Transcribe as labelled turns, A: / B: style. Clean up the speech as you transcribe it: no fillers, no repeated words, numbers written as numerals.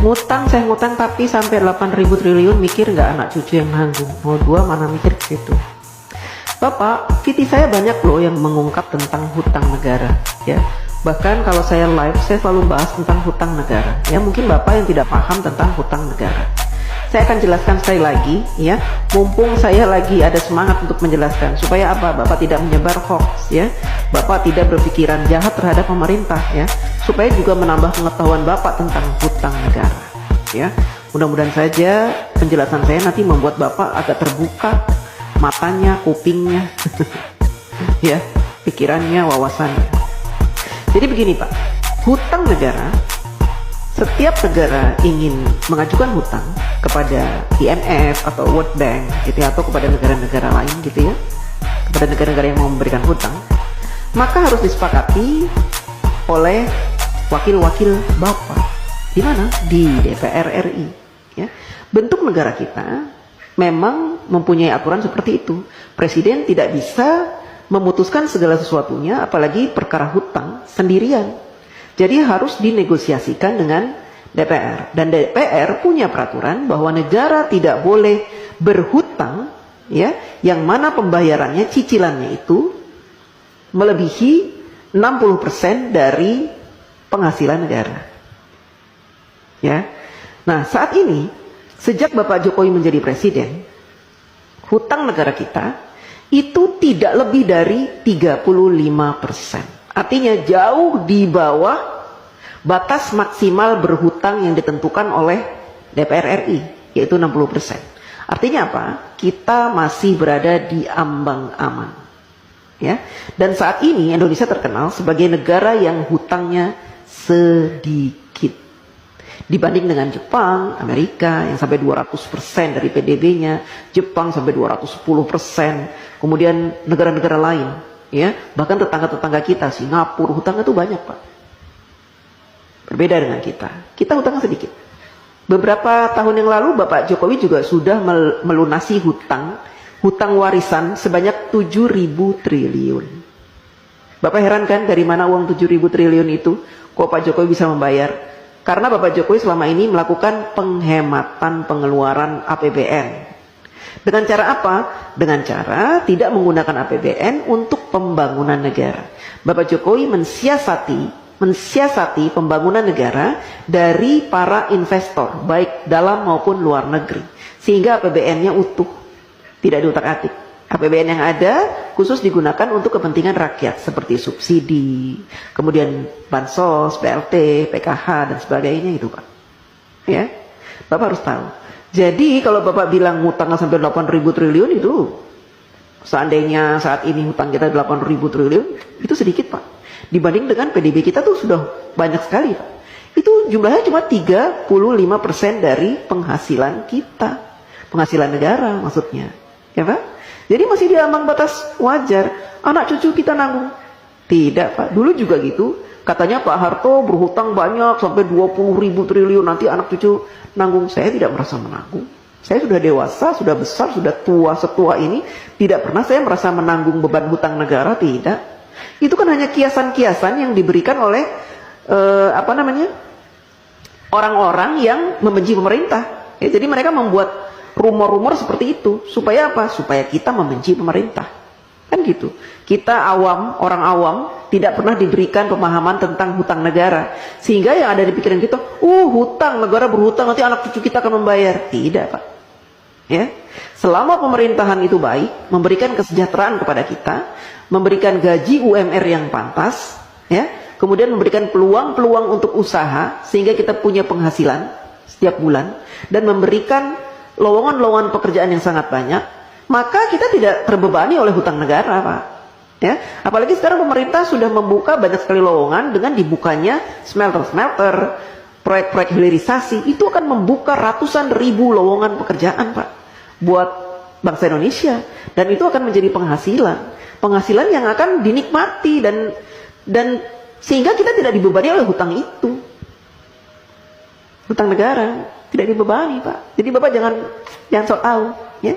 A: ngutang, saya ngutang tapi sampai 8.000 triliun, mikir nggak anak cucu yang nanggung? Mau dua mana mikir ke situ. Bapak, VT saya banyak loh yang mengungkap tentang hutang negara, ya. Bahkan kalau saya live, saya selalu bahas tentang hutang negara. Ya, mungkin Bapak yang tidak paham tentang hutang negara. Saya akan jelaskan sekali lagi, ya. Mumpung saya lagi ada semangat untuk menjelaskan, supaya apa? Bapak tidak menyebar hoax, ya. Bapak tidak berpikiran jahat terhadap pemerintah, ya. Supaya juga menambah pengetahuan Bapak tentang hutang negara, ya. Mudah-mudahan saja penjelasan saya nanti membuat Bapak agak terbuka matanya, kupingnya, ya, pikirannya, wawasannya. Jadi begini Pak, hutang negara, setiap negara ingin mengajukan hutang kepada IMF atau World Bank gitu ya, atau kepada negara-negara lain gitu ya, kepada negara-negara yang mau memberikan hutang, maka harus disepakati oleh wakil-wakil Bapak. Di mana? Di DPR RI, ya. Bentuk negara kita memang mempunyai aturan seperti itu. Presiden tidak bisa memutuskan segala sesuatunya, apalagi perkara hutang sendirian. Jadi harus dinegosiasikan dengan DPR. Dan DPR punya peraturan bahwa negara tidak boleh berhutang, ya, yang mana pembayarannya, cicilannya itu melebihi 60% dari penghasilan negara. Ya. Nah, saat ini sejak Bapak Jokowi menjadi presiden, hutang negara kita itu tidak lebih dari 35%. Artinya jauh di bawah batas maksimal berhutang yang ditentukan oleh DPR RI, yaitu 60%. Artinya apa? Kita masih berada di ambang aman. Ya. Dan saat ini Indonesia terkenal sebagai negara yang hutangnya sedikit. Dibanding dengan Jepang, Amerika yang sampai 200% dari PDB-nya, Jepang sampai 210%, kemudian negara-negara lain, ya, bahkan tetangga-tetangga kita, Singapura, hutangnya itu banyak Pak. Berbeda dengan kita hutangnya sedikit. Beberapa tahun yang lalu Bapak Jokowi juga sudah melunasi hutang warisan sebanyak 7.000 triliun. Bapak heran kan dari mana uang 7.000 triliun itu? Kok Pak Jokowi bisa membayar? Karena Bapak Jokowi selama ini melakukan penghematan pengeluaran APBN. Dengan cara apa? Dengan cara tidak menggunakan APBN untuk pembangunan negara. Bapak Jokowi mensiasati pembangunan negara dari para investor, baik dalam maupun luar negeri. Sehingga APBN-nya utuh, tidak diutak-atik. APBN yang ada khusus digunakan untuk kepentingan rakyat seperti subsidi, kemudian bansos, BLT, PKH dan sebagainya itu Pak. Ya, Bapak harus tahu. Jadi kalau Bapak bilang hutangnya sampai 8.000 triliun itu, seandainya saat ini hutang kita 8.000 triliun, itu sedikit Pak. Dibanding dengan PDB kita tuh sudah banyak sekali Pak. Itu jumlahnya cuma 35% dari penghasilan kita, penghasilan negara maksudnya, ya Pak. Jadi masih di ambang batas wajar. Anak cucu kita nanggung. Tidak Pak, dulu juga gitu. Katanya Pak Harto berhutang banyak sampai 20.000 triliun, nanti anak cucu nanggung. Saya tidak merasa menanggung. Saya sudah dewasa, sudah besar, sudah tua setua ini. Tidak pernah saya merasa menanggung beban hutang negara, tidak. Itu kan hanya kiasan-kiasan yang diberikan oleh orang-orang yang membenci pemerintah. Ya, jadi mereka membuat rumor-rumor seperti itu supaya apa? Supaya kita membenci pemerintah, kan gitu. Kita awam, orang awam, tidak pernah diberikan pemahaman tentang hutang negara, sehingga yang ada di pikiran kita, hutang, negara berhutang, nanti anak cucu kita akan membayar. Tidak Pak, ya. Selama pemerintahan itu baik, memberikan kesejahteraan kepada kita, memberikan gaji UMR yang pantas, ya, kemudian memberikan peluang-peluang untuk usaha sehingga kita punya penghasilan setiap bulan, dan memberikan lowongan-lowongan pekerjaan yang sangat banyak, maka kita tidak terbebani oleh hutang negara Pak. Ya, apalagi sekarang pemerintah sudah membuka banyak sekali lowongan dengan dibukanya smelter-smelter, proyek-proyek hilirisasi, itu akan membuka ratusan ribu lowongan pekerjaan Pak buat bangsa Indonesia, dan itu akan menjadi penghasilan yang akan dinikmati dan sehingga kita tidak dibebani oleh hutang itu, hutang negara. Tidak dibebani Pak. Jadi Bapak jangan sok tahu, ya.